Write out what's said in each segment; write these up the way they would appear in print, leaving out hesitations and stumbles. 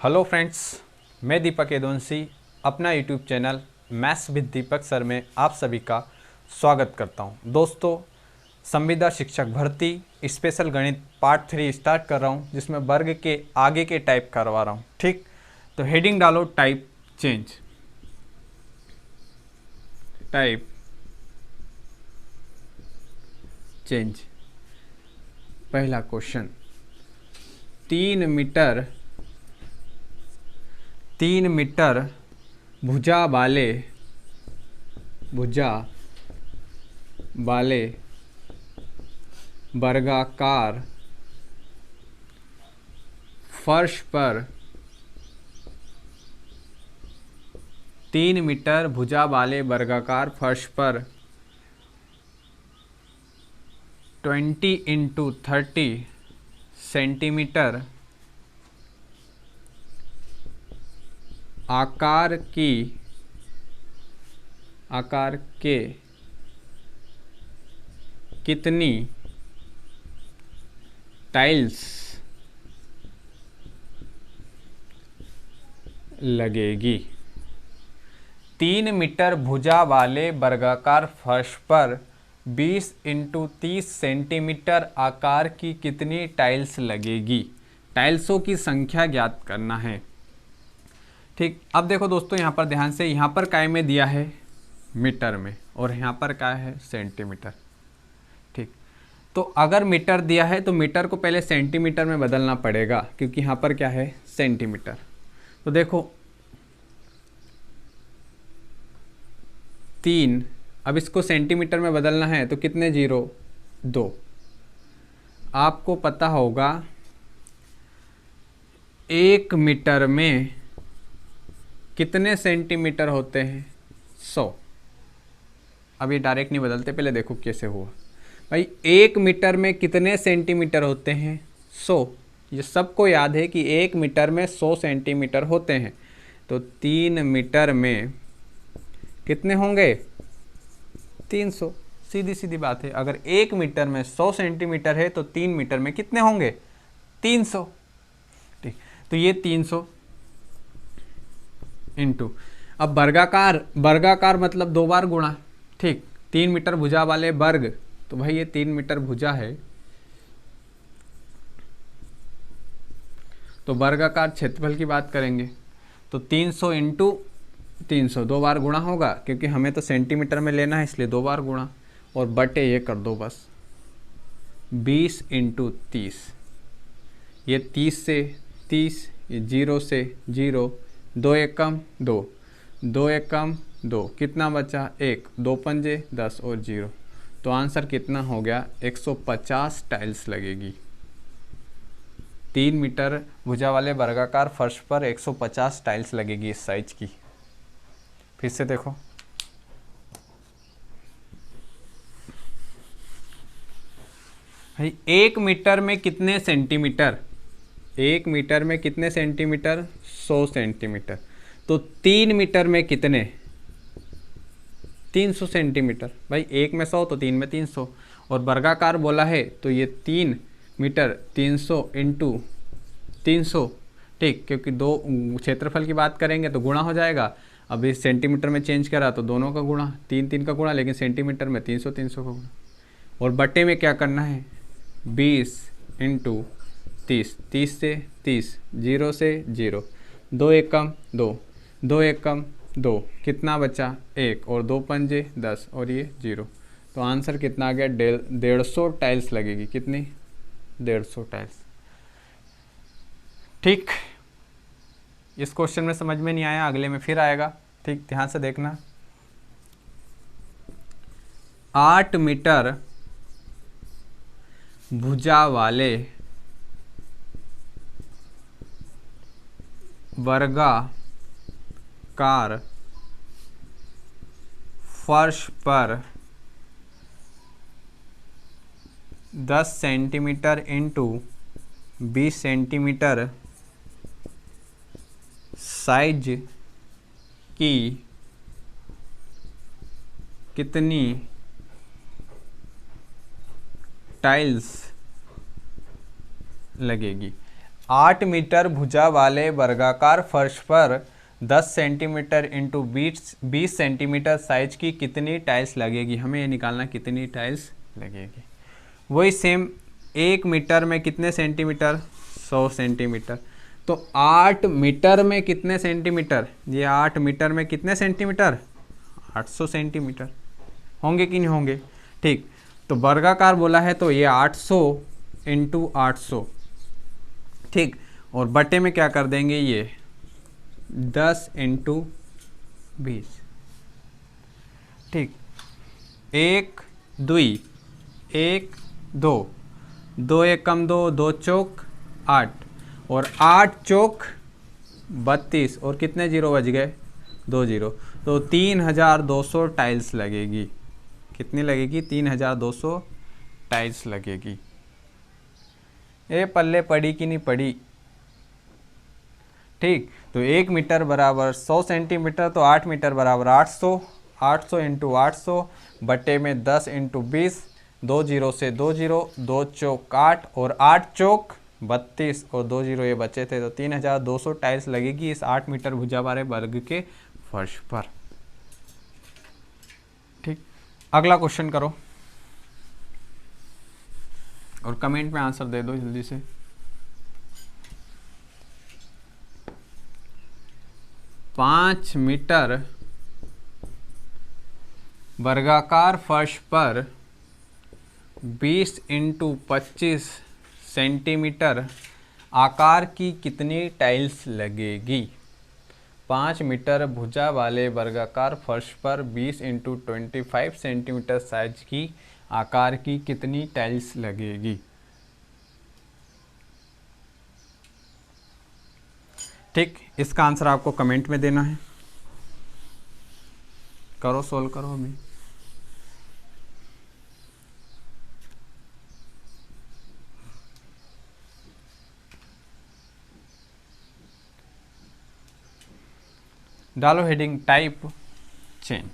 Hello friends, मैं दीपक यदुवंशी अपना YouTube channel maths with Deepak sir में आप सभी का स्वागत करता हूं। दोस्तों, संविदा शिक्षक भर्ती स्पेशल गणित पार्ट 3 स्टार्ट कर रहा हूं, जिसमें वर्ग के आगे के टाइप करवा रहा हूं। ठीक, तो हेडिंग डालो टाइप चेंज। Type change. पहला क्वेश्चन, 3 मीटर भुजा वाले वर्गाकार फर्श पर 3 मीटर भुजा वाले वर्गाकार फर्श पर 20 इंटू 30 सेंटीमीटर आकार के कितनी टाइल्स लगेगी। 3 मीटर भुजा वाले वर्गाकार फर्श पर 20 इंटू 30 सेंटीमीटर आकार की कितनी टाइल्स लगेगी। टाइल्सों की संख्या ज्ञात करना है। ठीक, अब देखो दोस्तों, यहाँ पर ध्यान से, यहाँ पर काय में दिया है मीटर में और यहाँ पर काय है सेंटीमीटर। ठीक, तो अगर मीटर दिया है तो मीटर को पहले सेंटीमीटर में बदलना पड़ेगा, क्योंकि यहाँ पर क्या है सेंटीमीटर। तो देखो 3, अब इसको सेंटीमीटर में बदलना है तो कितने जीरो, 2। आपको पता होगा 1 मीटर में कितने सेंटीमीटर होते हैं, 100। अब ये डायरेक्ट नहीं बदलते, पहले देखो कैसे हुआ। भाई 1 मीटर में कितने सेंटीमीटर होते हैं, 100। ये सबको याद है कि 1 मीटर में 100 सेंटीमीटर होते हैं। तो 3 मीटर में कितने होंगे, 300। सीधी सीधी बात है, अगर 1 मीटर में 100 सेंटीमीटर है तो 3 मीटर में कितने होंगे, 300। ठीक, तो ये 300 इंटू, अब वर्गाकार मतलब 2 बार गुणा। ठीक, 3 मीटर भुजा वाले वर्ग, तो भाई ये 3 मीटर भुजा है, तो वर्गाकार क्षेत्रफल की बात करेंगे तो 300 इंटू 300, 2 बार गुणा होगा, क्योंकि हमें तो सेंटीमीटर में लेना है इसलिए 2 बार गुणा, और बटे ये कर दो बस 20 इंटू 30। ये 30 से 30, ये 0 से 0, 2 एकम 2, 2 एकम 2, कितना बचा 1, 2 पंजे 10 और 0। तो आंसर कितना हो गया, 150 टाइल्स लगेगी। 3 मीटर भुजा वाले वर्गाकार फर्श पर 150 टाइल्स लगेगी इस साइज की। फिर से देखो, भाई 1 मीटर में कितने सेंटीमीटर, 1 मीटर में कितने सेंटीमीटर, 100 सेंटीमीटर। तो 3 मीटर में कितने, 300 सेंटीमीटर। भाई 1 में 100 तो 3 में 300, और वर्गाकार बोला है तो ये 3 मीटर 300 इंटू 300। ठीक, क्योंकि 2 क्षेत्रफल की बात करेंगे तो गुणा हो जाएगा। अब इस सेंटीमीटर में चेंज करा तो दोनों का गुणा, 3 का गुणा, लेकिन सेंटीमीटर में 300 का गुणा, और बटे में क्या करना है 20 इंटू 30, 30 से 30, 0 से 0, 2 एकम 2, 2 एकम 2, कितना बचा 1, और 2 पंजे 10 और ये 0। तो आंसर कितना आ गया, 150 टाइल्स लगेगी। कितनी, 150 टाइल्स। ठीक, इस क्वेश्चन में समझ में नहीं आया, अगले में फिर आएगा। ठीक, ध्यान से देखना। 8 मीटर भुजा वाले वर्गाकार फर्श पर 10 सेंटीमीटर इंटू 20 सेंटीमीटर साइज की कितनी टाइल्स लगेगी। 8 मीटर भुजा वाले वर्गाकार फर्श पर 10 सेंटीमीटर इंटू 20 सेंटीमीटर साइज की कितनी टाइल्स लगेगी। हमें ये निकालना कितनी टाइल्स लगेगी। वही सेम 1 मीटर में कितने सेंटीमीटर, 100 सेंटीमीटर। तो 8 मीटर में कितने सेंटीमीटर, ये 8 मीटर में कितने सेंटीमीटर, 800 सेंटीमीटर होंगे कि नहीं होंगे। ठीक, तो वर्गाकार बोला है तो ये 800 इंटू 800। ठीक, और बटे में क्या कर देंगे, ये 10 इंटू 20। ठीक, 1 2 1 2 2 1 कम 2 2 चौक 8 और 8 चौक 32 और कितने जीरो बज गए, 2 जीरो। तो 3200 टाइल्स लगेगी। कितनी लगेगी, 3200 टाइल्स लगेगी। ये पल्ले पड़ी कि नहीं पड़ी। ठीक, तो 1 मीटर बराबर 100 सेंटीमीटर, तो 8 मीटर बराबर 800, 800 इंटू 800 बटे में 10 इंटू 20, 2 जीरो से 2 जीरो, 2 चौक 8 और 8 चौक 32 और 2 जीरो ये बचे थे। तो 3200 टाइल्स लगेगी इस 8 मीटर भुजा वाले वर्ग के फर्श पर। ठीक, अगला क्वेश्चन करो और कमेंट में आंसर दे दो जल्दी से। पाँच मीटर वर्गाकार फर्श पर 20 इंटू 25 सेंटीमीटर आकार की कितनी टाइल्स लगेगी। 5 मीटर भुजा वाले वर्गाकार फर्श पर 20 इंटू 25 सेंटीमीटर साइज की आकार की कितनी टाइल्स लगेगी। ठीक, इसका आंसर आपको कमेंट में देना है। करो, सोल्व करो अभी। डालो हेडिंग टाइप चेंज।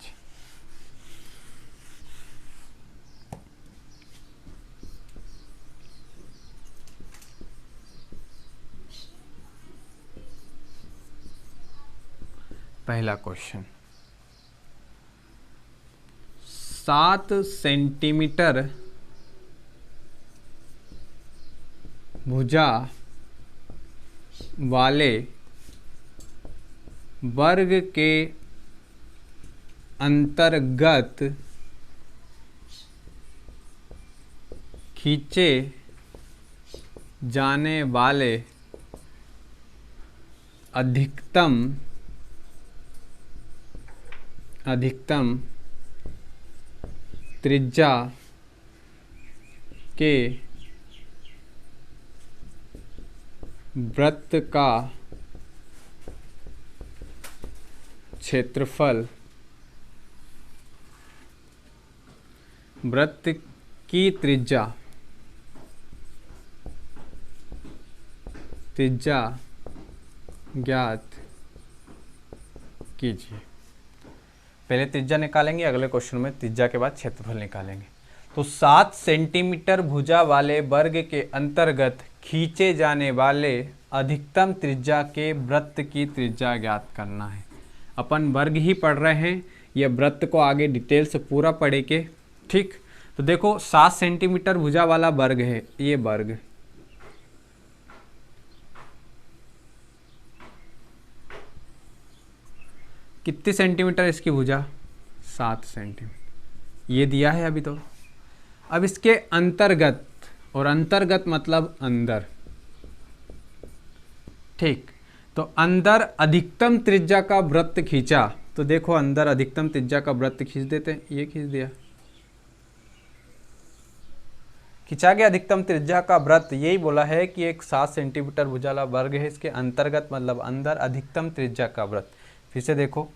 पहला क्वेश्चन, 7 सेंटीमीटर भुजा वाले वर्ग के अंतर्गत खींचे जाने वाले अधिकतम त्रिज्या के वृत्त का क्षेत्रफल, वृत्त की त्रिज्या ज्ञात कीजिए। पहले त्रिज्या निकालेंगे, अगले क्वेश्चन में त्रिज्या के बाद क्षेत्रफल निकालेंगे। तो 7 सेंटीमीटर भुजा वाले वर्ग के अंतर्गत खींचे जाने वाले अधिकतम त्रिज्या के वृत्त की त्रिज्या ज्ञात करना है। अपन वर्ग ही पढ़ रहे हैं, यह वृत्त को आगे डिटेल से पूरा पढ़ेंगे। ठीक, तो देखो 7 सेंटीमीटर भुजा वाला वर्ग है, ये वर्ग कितने सेंटीमीटर इसकी भुजा, 7 सेंटीमीटर ये दिया है अभी। तो अब इसके अंतर्गत, और अंतर्गत मतलब अंदर। ठीक, तो अंदर अधिकतम त्रिज्या का वृत्त खींचा, तो देखो अंदर अधिकतम त्रिज्या का वृत्त खींच देते हैं। ये खींच दिया, खींचा गया अधिकतम त्रिज्या का वृत्त। यही बोला है कि एक 7 सेंटीमीटर भुजा वाला वर्ग है, इसके अंतर्गत मतलब अंदर अधिकतम त्रिज्या का वृत्त। फिर से देखो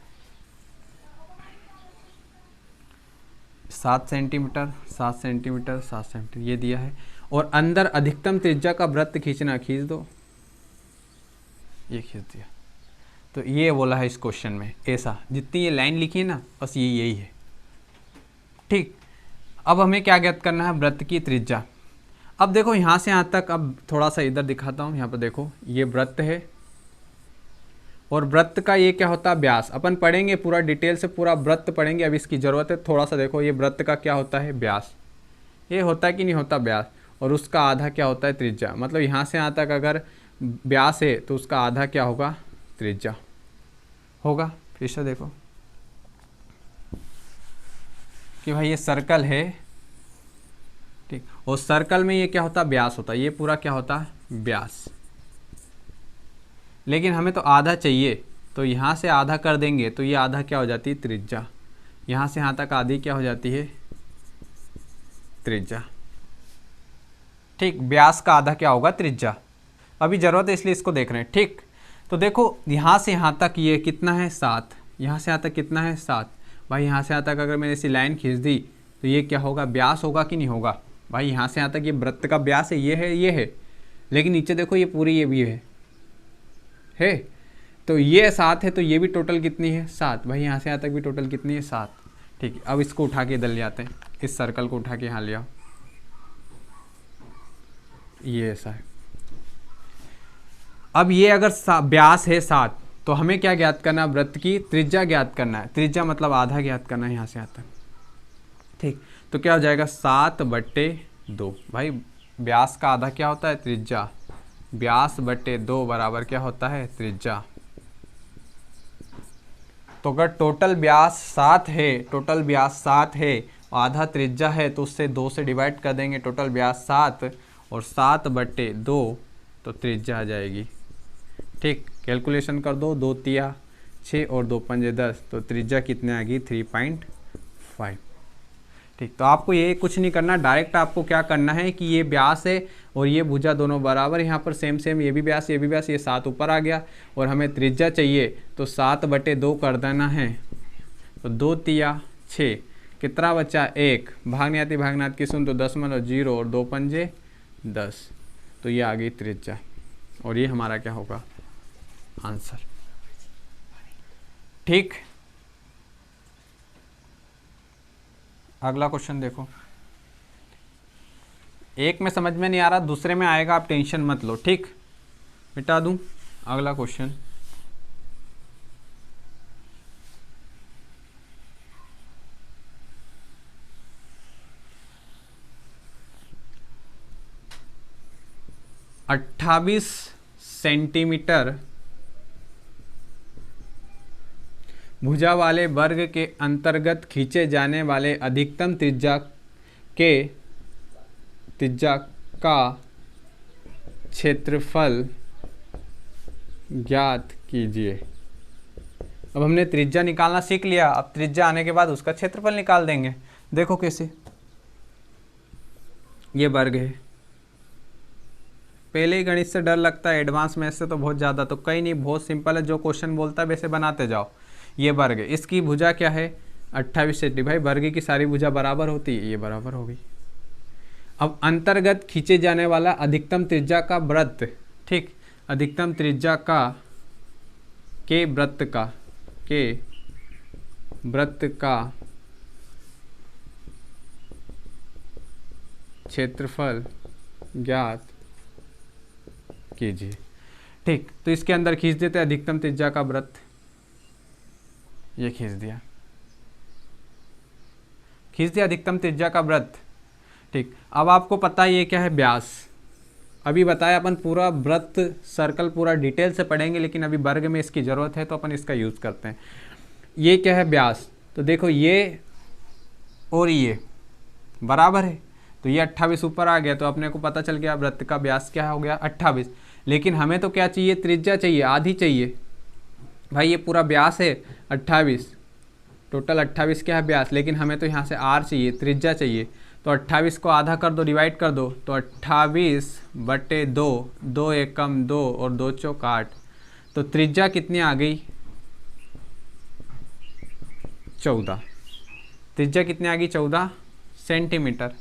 7 सेंटीमीटर 7 सेंटीमीटर 7 सेंटीमीटर ये दिया है, और अंदर अधिकतम त्रिज्या का वृत्त खींचना, खींच दो, ये खींच दिया। तो ये बोला है इस क्वेश्चन में, ऐसा जितनी ये लाइन लिखी है ना, बस ये यही है। ठीक, अब हमें क्या ज्ञात करना है, वृत्त की त्रिज्या। अब देखो यहाँ से यहाँ तक, अब थोड़ा सा इधर दिखाता हूँ, यहाँ पर देखो ये वृत्त है और वृत्त का ये क्या होता है व्यास। अपन पढ़ेंगे पूरा डिटेल से, पूरा वृत्त पढ़ेंगे, अभी इसकी ज़रूरत है थोड़ा सा। देखो ये वृत्त का क्या होता है व्यास, ये होता है कि नहीं होता व्यास, और उसका आधा क्या होता है त्रिज्या। मतलब यहाँ से यहाँ तक अगर व्यास है तो उसका आधा क्या होगा त्रिज्या होगा। फिर से देखो कि भाई ये सर्कल है, ठीक, और सर्कल में ये क्या होता है व्यास होता है, ये पूरा क्या होता है व्यास। लेकिन हमें तो आधा चाहिए, तो यहाँ से आधा कर देंगे तो ये आधा क्या हो जाती है त्रिज्या। यहाँ से यहाँ तक आधी क्या हो जाती है त्रिज्या, ठीक। व्यास का आधा क्या होगा त्रिज्या। अभी ज़रूरत है इसलिए इसको देख रहे हैं, ठीक। तो देखो यहाँ से यहाँ तक ये कितना है 7, यहाँ से यहाँ तक कितना है 7। भाई यहाँ से यहाँ तक अगर मैंने ऐसी लाइन खींच दी तो ये क्या होगा व्यास होगा कि नहीं होगा। भाई यहाँ से यहाँ तक ये वृत्त का व्यास है, ये है, लेकिन नीचे देखो ये पूरी ये भी है तो ये 7 है, तो ये भी टोटल कितनी है 7। भाई यहाँ से यहाँ तक भी टोटल कितनी है 7, ठीक है। अब इसको उठा के इधर ले आते हैं, इस सर्कल को उठा के यहाँ ले आओ, ये ऐसा है। अब ये अगर व्यास है 7 तो हमें क्या ज्ञात करना है, वृत्त की त्रिज्या ज्ञात करना है। त्रिज्या मतलब आधा ज्ञात करना है यहाँ से यहाँ तक, ठीक। तो क्या हो जाएगा 7/2। भाई व्यास का आधा क्या होता है त्रिज्या, व्यास बटे 2 बराबर क्या होता है त्रिज्या। तो अगर टोटल व्यास 7 है, टोटल व्यास 7 है, आधा त्रिज्या है, तो उससे 2 से डिवाइड कर देंगे, टोटल व्यास 7 और 7/2 तो त्रिज्या आ जाएगी, ठीक। कैलकुलेशन कर दो, 2 तिया 6 और 2 पंजे 10, तो त्रिज्या कितने आ गई 3.5, ठीक। तो आपको ये कुछ नहीं करना, डायरेक्ट आपको क्या करना है कि ये व्यास है और ये भुजा दोनों बराबर, यहाँ पर सेम सेम, ये भी व्यास ये भी व्यास, ये 7 ऊपर आ गया और हमें त्रिज्या चाहिए तो 7/2 कर देना है। तो 2 तिया 6, कितना बचा 1, भागने आती भागनाथ की सुन, तो 10.0 और 2 पंजे 10, तो ये आ गई त्रिज्या और ये हमारा क्या होगा आंसर, ठीक। अगला क्वेश्चन देखो, एक में समझ में नहीं आ रहा, दूसरे में आएगा, आप टेंशन मत लो, ठीक। मिटा दूं अगला क्वेश्चन। अट्ठाईस सेंटीमीटर भुजा वाले वर्ग के अंतर्गत खींचे जाने वाले अधिकतम त्रिज्या का क्षेत्रफल ज्ञात कीजिए। अब हमने त्रिज्या निकालना सीख लिया, अब त्रिज्या आने के बाद उसका क्षेत्रफल निकाल देंगे। देखो कैसे, ये वर्ग है, पहले ही गणित से डर लगता है, एडवांस मैथ से तो बहुत ज़्यादा, तो कहीं नहीं, बहुत सिंपल है, जो क्वेश्चन बोलता है वैसे बनाते जाओ। ये वर्ग है, इसकी भुजा क्या है 28 सेंटीमीटर। भाई वर्ग की सारी भुजा बराबर होती है, ये बराबर होगी। अब अंतर्गत खींचे जाने वाला अधिकतम त्रिज्या का वृत्त, ठीक, अधिकतम त्रिज्या का के वृत्त का क्षेत्रफल ज्ञात कीजिए, ठीक। तो इसके अंदर खींच देते हैं अधिकतम त्रिज्या का वृत्त, ये खींच दिया अधिकतम त्रिज्या का वृत्त, ठीक। अब आपको पता है ये क्या है व्यास, अभी बताया अपन पूरा वृत्त सर्कल पूरा डिटेल से पढ़ेंगे, लेकिन अभी वर्ग में इसकी ज़रूरत है तो अपन इसका यूज़ करते हैं। ये क्या है व्यास, तो देखो ये और ये बराबर है, तो ये 28 ऊपर आ गया, तो अपने को पता चल गया वृत्त का व्यास क्या हो गया 28। लेकिन हमें तो क्या चाहिए त्रिज्या चाहिए, आधी चाहिए। भाई ये पूरा व्यास है 28, टोटल 28 क्या है व्यास, लेकिन हमें तो यहाँ से r चाहिए, त्रिज्या चाहिए। तो 28 को आधा कर दो, डिवाइड कर दो, तो 28/2, 2 एकम 2 और 2 चौक 8, तो त्रिज्या कितनी आ गई 14। त्रिज्या कितनी आ गई 14 सेंटीमीटर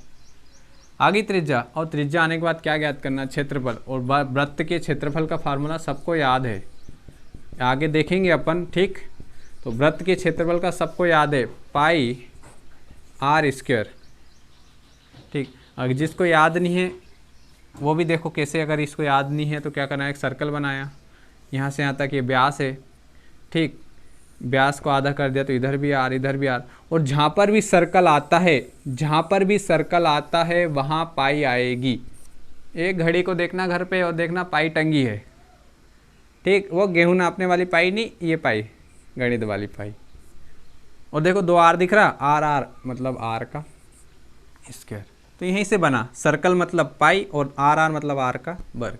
आ गई त्रिज्या। और त्रिज्या आने के बाद क्या ज्ञात करना, क्षेत्रफल। और वृत्त के क्षेत्रफल का फार्मूला सबको याद है, आगे देखेंगे अपन, ठीक। तो वृत्त के क्षेत्रफल का सबको याद है, πr², ठीक। अगर जिसको याद नहीं है वो भी देखो कैसे, अगर इसको याद नहीं है तो क्या करना है, एक सर्कल बनाया, यहाँ से यहाँ तक ये व्यास है, ठीक, व्यास को आधा कर दिया तो इधर भी आर, इधर भी आर, और जहाँ पर भी सर्कल आता है, जहाँ पर भी सर्कल आता है वहाँ पाई आएगी। एक घड़ी को देखना घर पे और देखना पाई टंगी है, ठीक, वो गेहूं नापने वाली पाई नहीं, ये पाई गणित वाली पाई। और देखो 2 आर दिख रहा, आर आर मतलब आर का स्क्वायर, तो यहीं से बना सर्कल मतलब पाई और आर आर मतलब आर का वर्ग।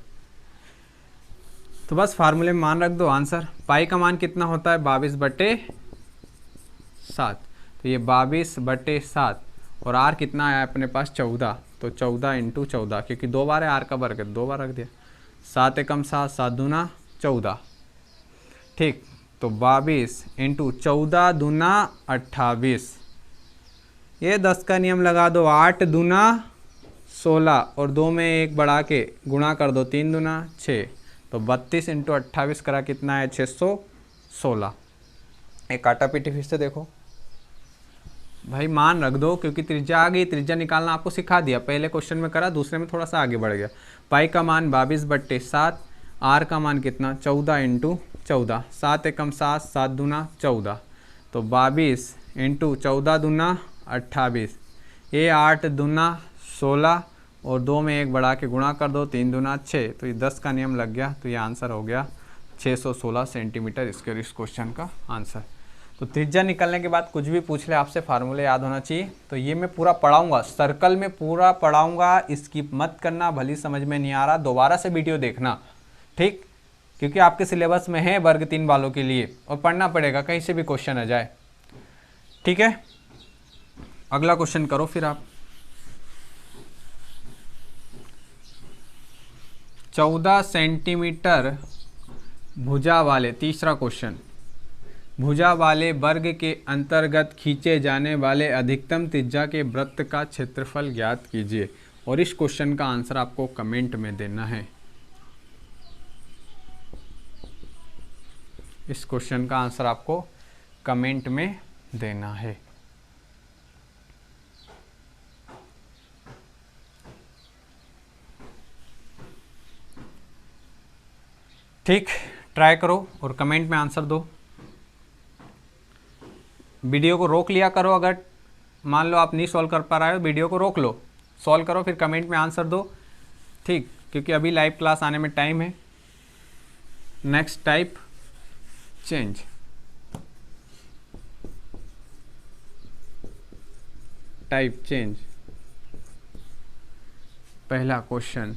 तो बस फार्मूले में मान रख दो, आंसर पाई का मान कितना होता है 22/7, तो ये 22/7 और आर कितना आया अपने पास 14, तो 14 × 14, क्योंकि 2 बार है आर का वर्ग है, 2 बार रख दिया, 7 एकम 7, 7 दूना 14, ठीक, तो 22 × 14 दूना 28, ये 10 का नियम लगा दो, 8 दूना 16 और 2 में 1 बढ़ा के गुणा कर दो, 3 दूना 6, तो 32 × 28 करा कितना है 616। एक काटा पीटी फिर से देखो भाई, मान रख दो क्योंकि त्रिज्या आ गई, त्रिज्या निकालना आपको सिखा दिया, पहले क्वेश्चन में करा, दूसरे में थोड़ा सा आगे बढ़ गया। पाई का मान 22/7, आर का मान कितना 14 × 14, 7 एकम 7, 7 दूना 14, तो 22 × 14 दूना 28, ये 8 दूना 16 और 2 में 1 बढ़ा के गुणा कर दो, 3 दूना 6, तो ये 10 का नियम लग गया, तो ये आंसर हो गया 616 सेंटीमीटर स्क्वायर इस क्वेश्चन का आंसर। तो त्रिज्या निकलने के बाद कुछ भी पूछ ले आपसे, फार्मूले याद होना चाहिए। तो ये मैं पूरा पढ़ाऊंगा, सर्कल में पूरा पढ़ाऊंगा, स्किप मत करना, भली समझ में नहीं आ रहा दोबारा से वीडियो देखना, ठीक, क्योंकि आपके सिलेबस में है वर्ग 3 वालों के लिए और पढ़ना पड़ेगा, कहीं से भी क्वेश्चन आ जाए, ठीक है। अगला क्वेश्चन करो फिर आप। 14 सेंटीमीटर भुजा वाले, तीसरा क्वेश्चन, भुजा वाले वर्ग के अंतर्गत खींचे जाने वाले अधिकतम त्रिज्या के वृत्त का क्षेत्रफल ज्ञात कीजिए, और इस क्वेश्चन का आंसर आपको कमेंट में देना है। इस क्वेश्चन का आंसर आपको कमेंट में देना है। ठीक, ट्राई करो और कमेंट में आंसर दो। वीडियो को रोक लिया करो, अगर मान लो आप नहीं सॉल्व कर पा रहे हो, वीडियो को रोक लो, सॉल्व करो, फिर कमेंट में आंसर दो, ठीक, क्योंकि अभी लाइव क्लास आने में टाइम है। Next type change, type change, पहला क्वेश्चन,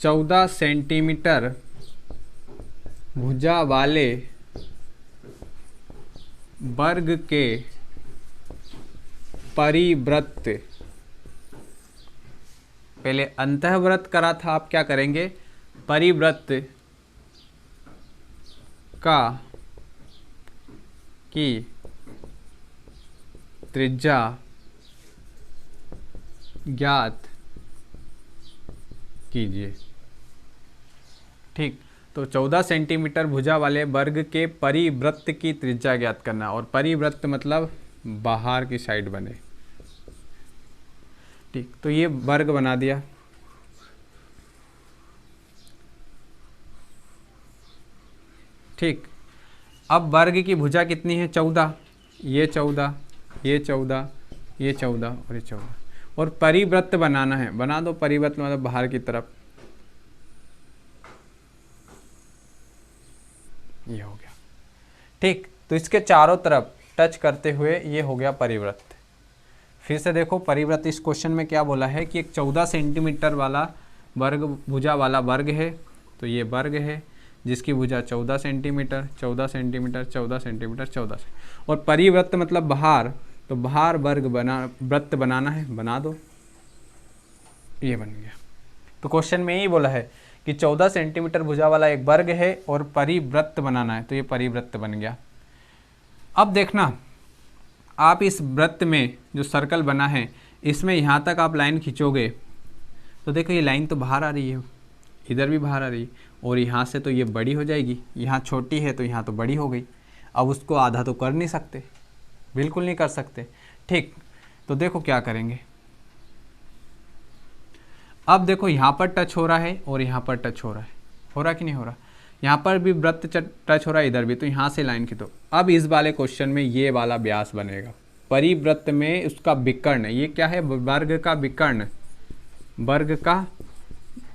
चौदह सेंटीमीटर भुजा वाले वर्ग के परिवृत्त, पहले अंतःवृत्त करा था, आप क्या करेंगे, परिवृत्त का की त्रिज्या ज्ञात कीजिए, ठीक। तो 14 सेंटीमीटर भुजा वाले वर्ग के परिवृत्त की त्रिज्या ज्ञात करना, और परिवृत्त मतलब बाहर की साइड बने, ठीक। तो ये वर्ग बना दिया, ठीक। अब वर्ग की भुजा कितनी है 14, ये 14, ये 14, ये 14 और ये 14, और परिवृत्त बनाना है, बना दो, परिवृत्त मतलब बाहर की तरफ, ये हो गया, ठीक। तो इसके चारों तरफ टच करते हुए ये हो गया परिवृत्त। फिर से देखो परिवृत्त इस क्वेश्चन में क्या बोला है कि एक 14 सेंटीमीटर वाला वर्ग भुजा वाला वर्ग है, तो ये वर्ग है जिसकी भुजा 14 सेंटीमीटर, 14 सेंटीमीटर, 14 सेंटीमीटर, 14 से, और परिवृत्त मतलब बाहर, तो बाहर वर्ग वृत्त बनाना है, बना दो, ये बन गया। तो क्वेश्चन में यही बोला है कि 14 सेंटीमीटर भुजा वाला एक वर्ग है और परिवृत्त बनाना है, तो ये परिवृत्त बन गया। अब देखना, आप इस वृत्त में जो सर्कल बना है इसमें यहाँ तक आप लाइन खींचोगे, तो देखो ये लाइन तो बाहर आ रही है, इधर भी बाहर आ रही है, और यहाँ से तो ये बड़ी हो जाएगी, यहाँ छोटी है तो यहाँ तो बड़ी हो गई। अब उसको आधा तो कर नहीं सकते, बिल्कुल नहीं कर सकते। ठीक, तो देखो क्या करेंगे। अब देखो यहाँ पर टच हो रहा है और यहाँ पर टच हो रहा कि नहीं हो रहा? यहाँ पर भी वृत्त टच हो रहा है, इधर भी, तो यहाँ से लाइन की। तो अब इस वाले क्वेश्चन में ये वाला व्यास बनेगा परिवृत्त में उसका विकर्ण। ये क्या है? वर्ग का विकर्ण। वर्ग का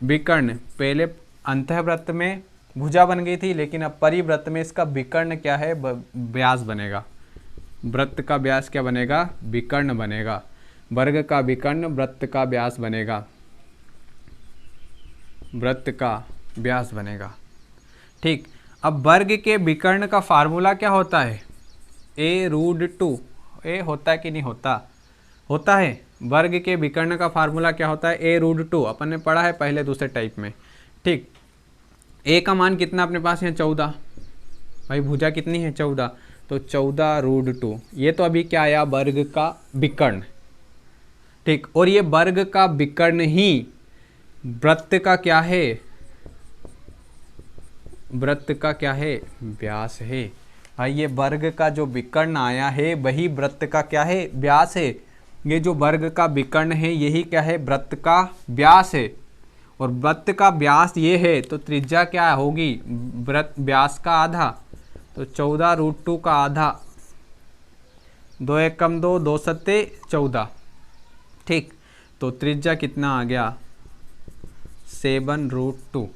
विकर्ण। पहले अंतःवृत्त में भुजा बन गई थी, लेकिन अब परिवृत्त में इसका विकर्ण क्या है? व्यास बनेगा। वृत्त का व्यास क्या बनेगा? विकर्ण बनेगा। वर्ग का विकर्ण वृत्त का व्यास बनेगा, वृत्त का व्यास बनेगा। ठीक, अब वर्ग के विकर्ण का फार्मूला क्या होता है? a√2। ए होता है कि नहीं होता? होता है। वर्ग के विकर्ण का फार्मूला क्या होता है? a√2। अपन ने पढ़ा है पहले दूसरे टाइप में। ठीक, a का मान कितना अपने पास है? 14। भाई भुजा कितनी है? 14। तो 14√2। ये तो अभी क्या आया? वर्ग का विकर्ण। ठीक, और ये वर्ग का विकर्ण ही वृत्त का क्या है? वृत्त का क्या है? व्यास है। भाई ये वर्ग का जो विकर्ण आया है वही वृत्त का क्या है? व्यास है। ये जो वर्ग का विकर्ण है यही क्या है? वृत्त का व्यास है। और वृत्त का व्यास ये है तो त्रिज्या क्या होगी? वृत्त व्यास का आधा। तो 14√2 का आधा, 2 एकम 2, 2 सत्ते 14। ठीक, तो त्रिज्या कितना आ गया? 7√2।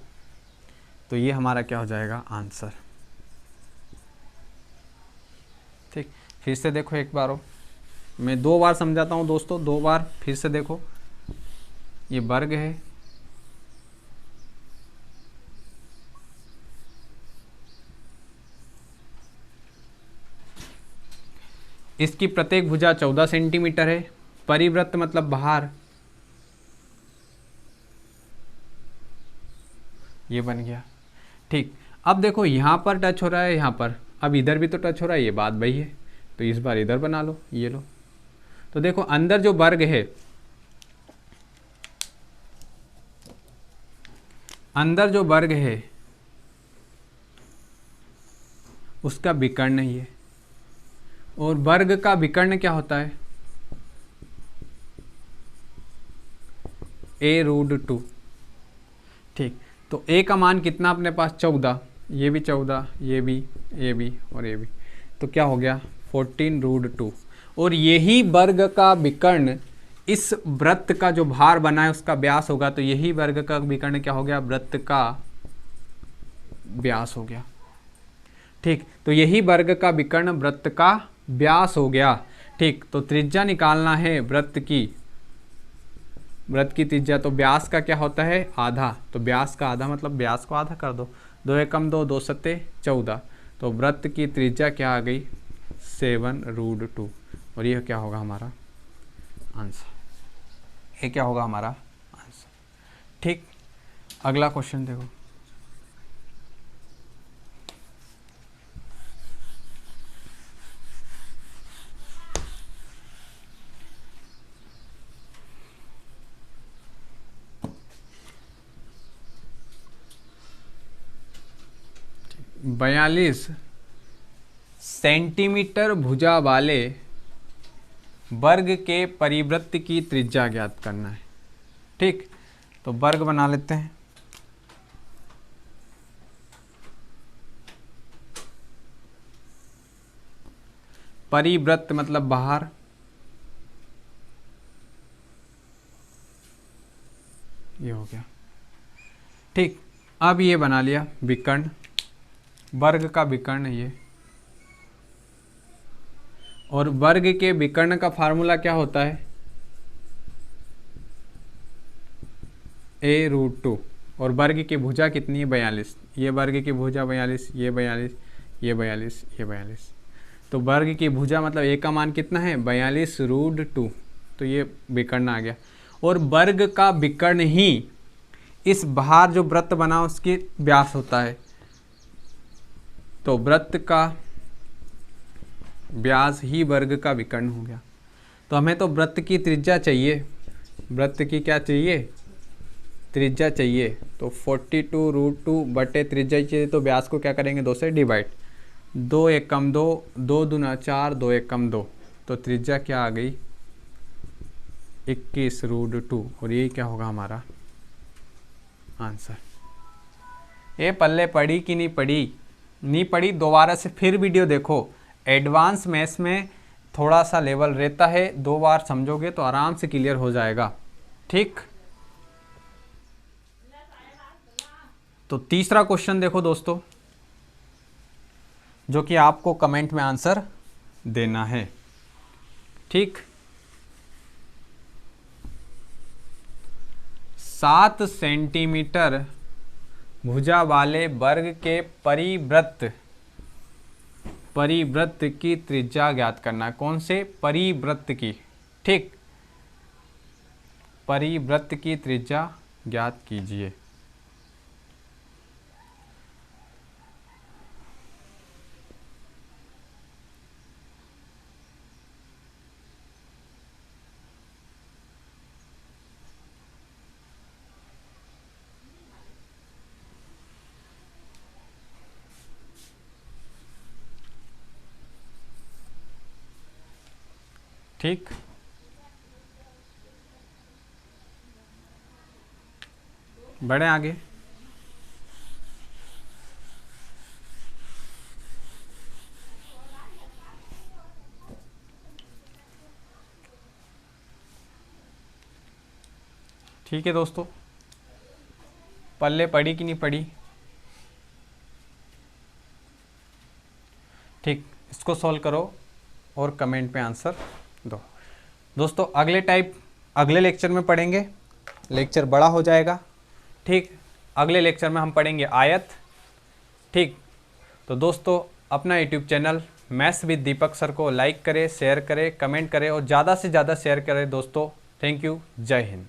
तो ये हमारा क्या हो जाएगा? आंसर। ठीक, फिर से देखो एक बार हो, मैं 2 बार समझाता हूँ दोस्तों, 2 बार फिर से देखो। ये वर्ग है, इसकी प्रत्येक भुजा 14 सेंटीमीटर है। परिवृत्त मतलब बाहर, ये बन गया। ठीक, अब देखो यहाँ पर टच हो रहा है, यहाँ पर, अब इधर भी तो टच हो रहा है, ये बात वही है, तो इस बार इधर बना लो, ये लो। तो देखो अंदर जो वर्ग है, अंदर जो वर्ग है उसका विकर्ण ही है। और वर्ग का विकर्ण क्या होता है? a√2। ठीक, तो a का मान कितना अपने पास? 14। ये भी 14, ये भी और ये भी, तो क्या हो गया? 14√2। और यही वर्ग का विकर्ण इस वृत्त का जो भार बना है उसका व्यास होगा। तो यही वर्ग का विकर्ण क्या हो गया? वृत्त का व्यास हो गया। ठीक, तो यही वर्ग का विकर्ण वृत्त का व्यास हो गया। ठीक, तो त्रिज्या निकालना है वृत्त की, वृत्त की त्रिज्या। तो व्यास का क्या होता है? आधा। तो व्यास का आधा मतलब व्यास को आधा कर दो, 2 एकम 2, 2 सत्ते 14। तो वृत्त की त्रिज्या क्या आ गई? 7√2। और यह क्या होगा हमारा आंसर? ये क्या होगा हमारा आंसर? ठीक, अगला क्वेश्चन देखो। बयालीस सेंटीमीटर भुजा वाले वर्ग के परिवृत्त की त्रिज्या ज्ञात करना है। ठीक, तो वर्ग बना लेते हैं। परिवृत्त मतलब बाहर, ये हो गया। ठीक, अब ये बना लिया विकर्ण, वर्ग का विकर्ण ये। और वर्ग के विकर्ण का फार्मूला क्या होता है? a√2। और वर्ग की भुजा कितनी है? 42। ये वर्ग की भुजा 42, ये 42, ये 42, ये 42। तो वर्ग की भुजा मतलब a का मान कितना है? 42√2। तो ये विकर्ण आ गया। और वर्ग का विकर्ण ही इस बाहर जो वृत्त बना उसकी व्यास होता है। तो वृत्त का व्यास ही वर्ग का विकर्ण हो गया। तो हमें तो वृत्त की त्रिज्या चाहिए, वृत्त की क्या चाहिए? त्रिज्या चाहिए। तो 42√2 बटे त्रिज्या चाहिए, तो व्यास को क्या करेंगे? 2 से डिवाइड। 2 एकम 2, 2 दूना 4, 2 एकम 2, तो त्रिज्या क्या आ गई 21√2, और ये क्या होगा हमारा आंसर। ये पल्ले पड़ी कि नहीं पड़ी? नहीं पड़ी, दोबारा से फिर वीडियो देखो। एडवांस मैथ्स में थोड़ा सा लेवल रहता है, 2 बार समझोगे तो आराम से क्लियर हो जाएगा। ठीक, तो तीसरा क्वेश्चन देखो दोस्तों, जो कि आपको कमेंट में आंसर देना है। ठीक, 7 सेंटीमीटर भुजा वाले वर्ग के परिवृत्त की त्रिज्या ज्ञात करना है। कौन से परिवृत्त की? ठीक, परिवृत्त की त्रिज्या ज्ञात कीजिए। ठीक, बढ़े आगे। ठीक है दोस्तों, पल्ले पड़ी कि नहीं पड़ी? ठीक, इसको सॉल्व करो और कमेंट पे आंसर दो। दोस्तों अगले लेक्चर में पढ़ेंगे, लेक्चर बड़ा हो जाएगा। ठीक, अगले लेक्चर में हम पढ़ेंगे आयत। ठीक, तो दोस्तों अपना YouTube channel maths with Deepak sir को लाइक करें, शेयर करें, कमेंट करें और ज़्यादा से ज़्यादा शेयर करें दोस्तों। थैंक यू, जय हिंद।